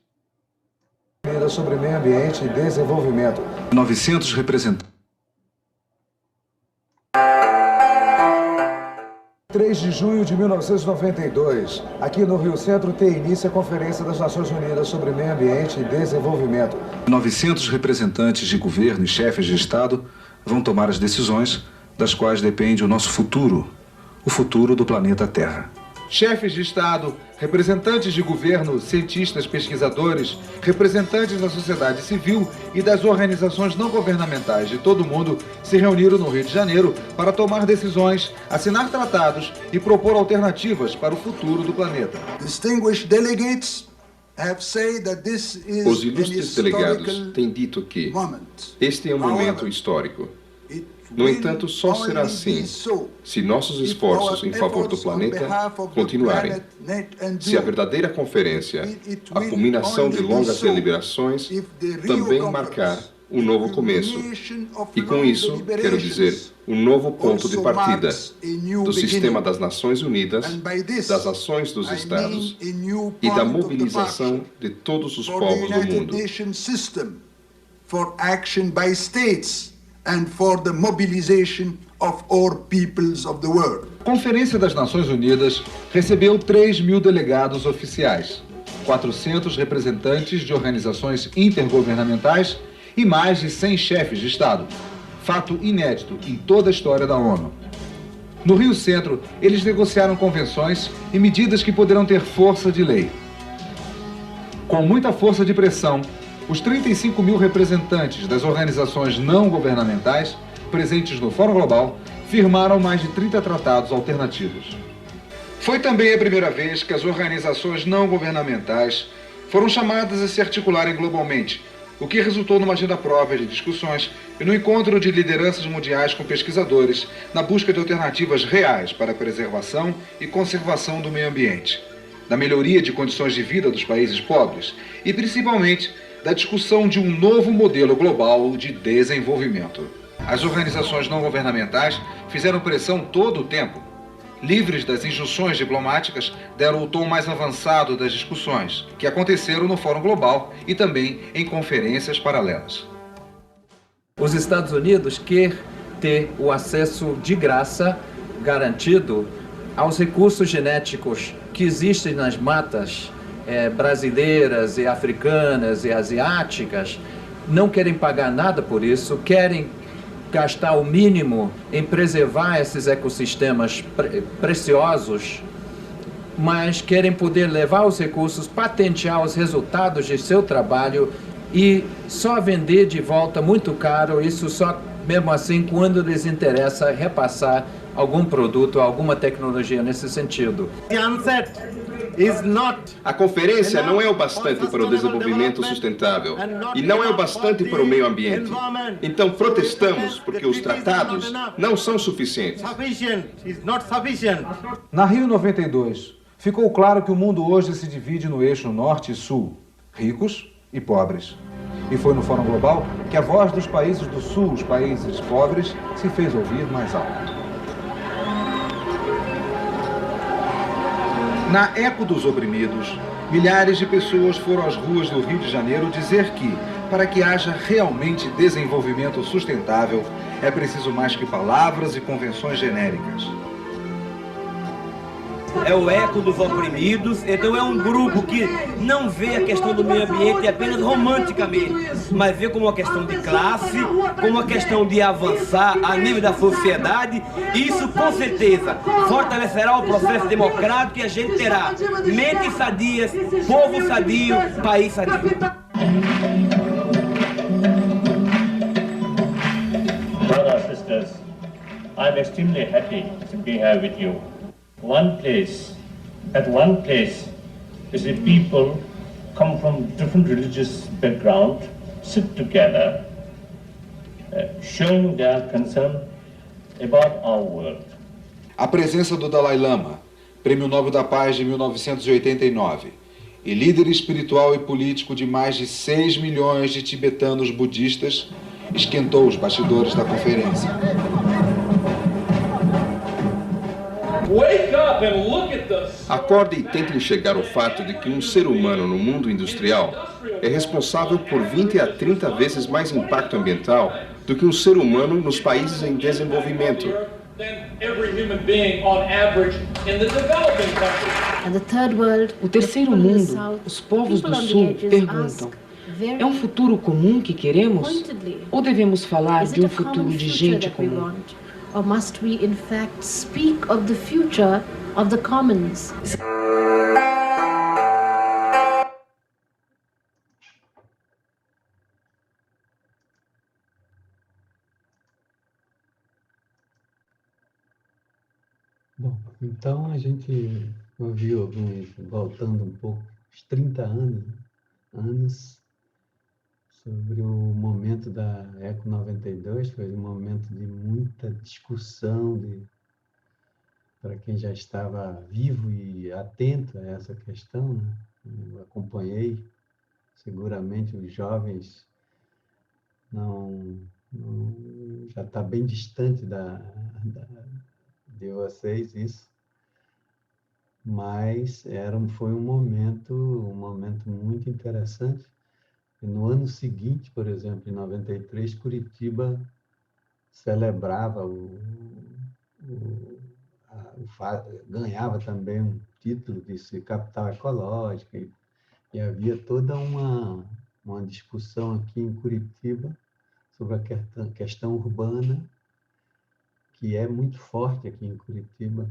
sobre meio ambiente e desenvolvimento. 900 representantes. 3 de junho de 1992, aqui no Rio Centro, tem início a Conferência das Nações Unidas sobre Meio Ambiente e Desenvolvimento. 900 representantes de governo e chefes de Estado vão tomar as decisões das quais depende o nosso futuro, o futuro do planeta Terra. Chefes de Estado, representantes de governo, cientistas, pesquisadores, representantes da sociedade civil e das organizações não governamentais de todo o mundo se reuniram no Rio de Janeiro para tomar decisões, assinar tratados e propor alternativas para o futuro do planeta. Os ilustres delegados têm dito que este é um momento histórico. No entanto, só será assim se nossos esforços em favor do planeta continuarem. Se a verdadeira conferência, a culminação de longas deliberações, também marcar um novo começo. E com isso, quero dizer, um novo ponto de partida do sistema das Nações Unidas, das ações dos Estados e da mobilização de todos os povos do mundo. And for the mobilization of all peoples of the world. A Conferência das Nações Unidas recebeu 3.000 delegados oficiais, 400 representantes de organizações intergovernamentais e mais de 100 chefes de Estado. Fato inédito em toda a história da ONU. No Rio Centro, eles negociaram convenções e medidas que poderão ter força de lei. Com muita força de pressão, os 35.000 representantes das organizações não governamentais presentes no Fórum Global firmaram mais de 30 tratados alternativos. Foi também a primeira vez que as organizações não governamentais foram chamadas a se articularem globalmente, o que resultou numa agenda própria de discussões e no encontro de lideranças mundiais com pesquisadores na busca de alternativas reais para a preservação e conservação do meio ambiente, da melhoria de condições de vida dos países pobres e, principalmente, da discussão de um novo modelo global de desenvolvimento. As organizações não governamentais fizeram pressão todo o tempo. Livres das injunções diplomáticas, deram o tom mais avançado das discussões, que aconteceram no Fórum Global e também em conferências paralelas. Os Estados Unidos querem ter o acesso de graça garantido aos recursos genéticos que existem nas matas brasileiras e africanas e asiáticas, não querem pagar nada por isso, querem gastar o mínimo em preservar esses ecossistemas preciosos, mas querem poder levar os recursos, patentear os resultados de seu trabalho e só vender de volta muito caro, isso só mesmo assim quando lhes interessa repassar algum produto, alguma tecnologia nesse sentido. A conferência não é o bastante para o desenvolvimento sustentável e não é o bastante para o meio ambiente. Então protestamos porque os tratados não são suficientes. Na Rio 92, ficou claro que o mundo hoje se divide no eixo norte e sul, ricos e pobres. E foi no Fórum Global que a voz dos países do Sul, os países pobres, se fez ouvir mais alto. Na Eco dos Oprimidos, milhares de pessoas foram às ruas do Rio de Janeiro dizer que, para que haja realmente desenvolvimento sustentável, é preciso mais que palavras e convenções genéricas. É o Eco dos Oprimidos, então é um grupo que não vê a questão do meio ambiente apenas romanticamente, mas vê como uma questão de classe, como uma questão de avançar a nível da sociedade. Isso, com certeza, fortalecerá o processo democrático e a gente terá mentes sadias, povo sadio, país sadio. Brothers and sisters, I'm extremely happy to be here with you. At one place, is the people come from different religious background, sit together, showing their concern about our world. A presença do Dalai Lama, Prêmio Nobel da Paz de 1989, e líder espiritual e político de mais de 6 milhões de tibetanos budistas, esquentou os bastidores da conferência. Acorde e tente enxergar o fato de que um ser humano no mundo industrial é responsável por 20 a 30 vezes mais impacto ambiental do que um ser humano nos países em desenvolvimento. O terceiro mundo, os povos do Sul perguntam: é um futuro comum que queremos? Ou devemos falar de um futuro de gente comum? Or must we, in fact, speak of the future of the commons? Bom, então a gente ouviu alguns, voltando um pouco, uns 30 anos sobre o momento da Eco 92, foi um momento de muita discussão, para quem já estava vivo e atento a essa questão, né? Eu acompanhei, seguramente os jovens já está bem distante de vocês isso, mas foi um momento muito interessante. E no ano seguinte, por exemplo, em 93, Curitiba celebrava ganhava também um título de capital ecológica, e havia toda uma discussão aqui em Curitiba sobre a questão urbana, que é muito forte aqui em Curitiba,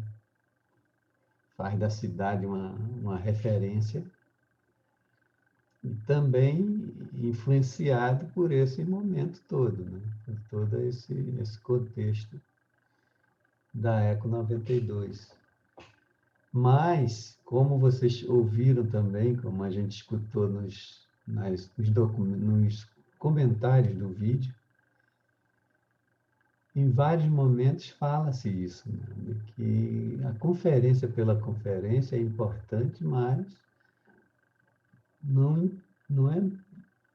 faz da cidade uma referência, e também influenciado por esse momento todo, né? Por todo esse contexto da Eco 92. Mas, como vocês ouviram também, como a gente escutou nos comentários do vídeo, em vários momentos fala-se isso, né? De que a conferência pela conferência é importante, mas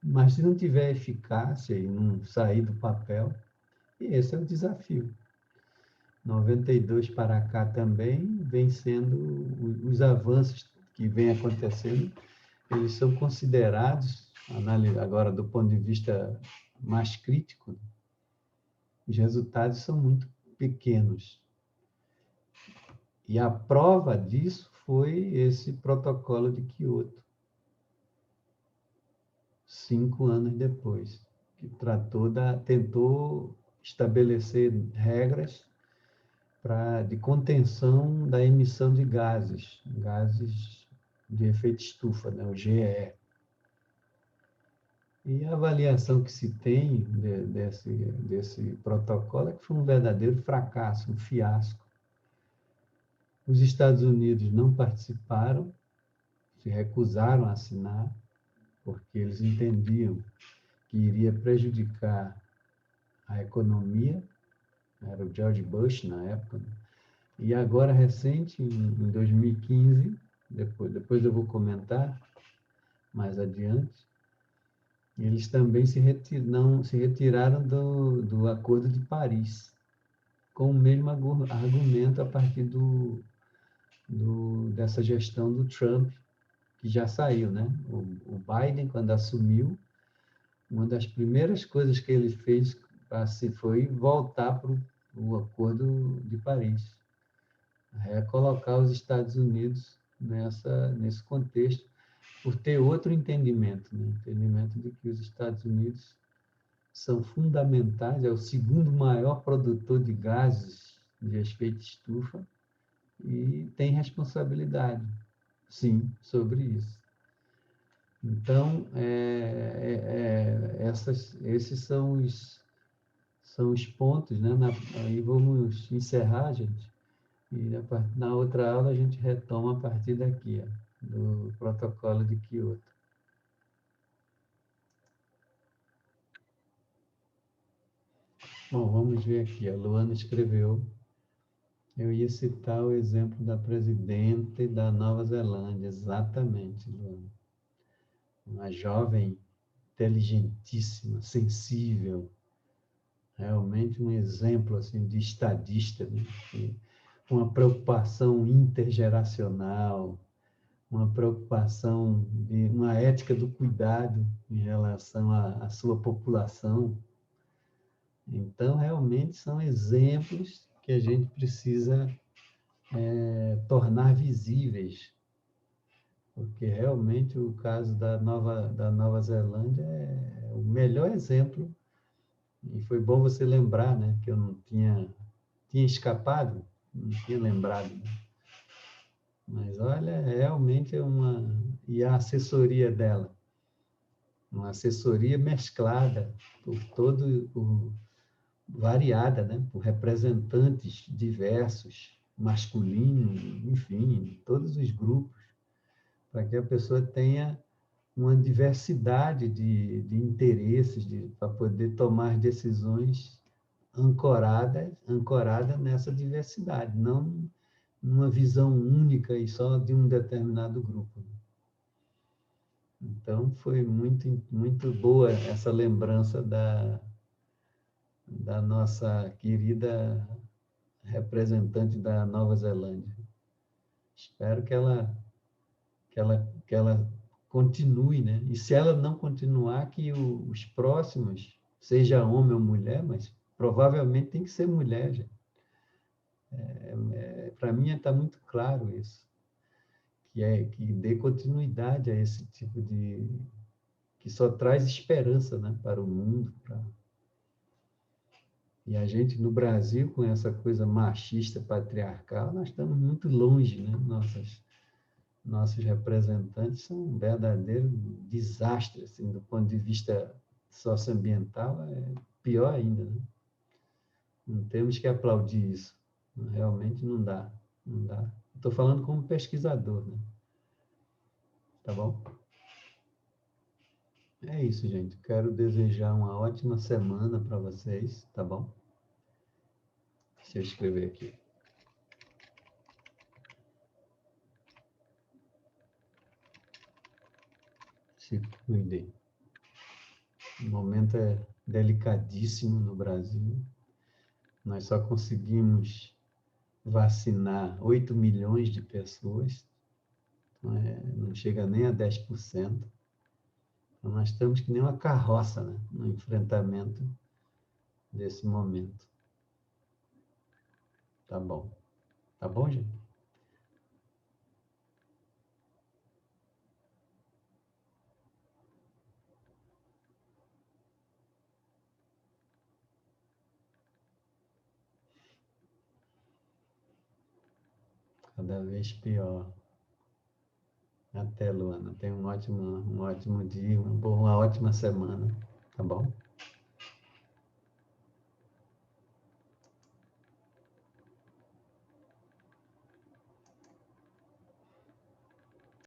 mas se não tiver eficácia e não sair do papel, esse é o desafio. 92 para cá também vem sendo, os avanços que vêm acontecendo, eles são considerados, agora do ponto de vista mais crítico, os resultados são muito pequenos. E a prova disso foi esse protocolo de Kyoto, 5 anos depois, que tentou estabelecer regras de contenção da emissão de gases de efeito estufa, né, o GE. E a avaliação que se tem desse protocolo é que foi um verdadeiro fracasso, um fiasco. Os Estados Unidos não participaram, se recusaram a assinar, porque eles entendiam que iria prejudicar a economia. Era o George Bush na época, né? E agora, recente, em 2015, depois eu vou comentar mais adiante, eles também se retiraram do Acordo de Paris, com o mesmo argumento a partir dessa gestão do Trump, que já saiu, né? O Biden, quando assumiu, uma das primeiras coisas que ele fez foi voltar para o Acordo de Paris, recolocar os Estados Unidos nesse contexto, por ter outro entendimento, né? Entendimento de que os Estados Unidos são fundamentais, é o segundo maior produtor de gases de efeito estufa e tem responsabilidade, sim, sobre isso. Então, esses são os pontos, né? Aí vamos encerrar, gente, e na outra aula a gente retoma a partir daqui, do protocolo de Kyoto. Bom, vamos ver aqui. A Luana escreveu. Eu ia citar o exemplo da presidente da Nova Zelândia. Exatamente, Luana. Uma jovem inteligentíssima, sensível, realmente um exemplo assim, de estadista, né? Uma preocupação intergeracional, uma preocupação de uma ética do cuidado em relação à sua população. Então, realmente, são exemplos que a gente precisa tornar visíveis, porque realmente o caso da Nova Zelândia é o melhor exemplo, e foi bom você lembrar, né, que eu não tinha escapado, não tinha lembrado, né? Mas, olha, realmente e a assessoria dela, uma assessoria mesclada, variada, né? Por representantes diversos, masculinos, enfim, todos os grupos, para que a pessoa tenha uma diversidade de interesses, para poder tomar decisões ancorada nessa diversidade, não numa visão única e só de um determinado grupo. Então, foi muito, muito boa essa lembrança da nossa querida representante da Nova Zelândia. Espero que ela continue, né? E se ela não continuar, que os próximos, seja homem ou mulher, mas provavelmente tem que ser mulher, gente. Para mim está muito claro isso, que dê continuidade a esse tipo que só traz esperança, né, para o mundo. E a gente, no Brasil, com essa coisa machista, patriarcal, nós estamos muito longe, né? Nossos representantes são um verdadeiro desastre, assim, do ponto de vista socioambiental, é pior ainda, né? Não temos que aplaudir isso. Realmente não dá. Estou falando como pesquisador, né? Tá bom? É isso, gente. Quero desejar uma ótima semana para vocês, tá bom? Deixa eu escrever aqui. Se cuidem. O momento é delicadíssimo no Brasil. Nós só conseguimos vacinar 8 milhões de pessoas, não chega nem a 10%. Então, nós estamos que nem uma carroça, né, no enfrentamento desse momento. Tá bom. Tá bom, gente? Cada vez pior. Até, Luana. Tenha um ótimo dia, uma ótima semana. Tá bom?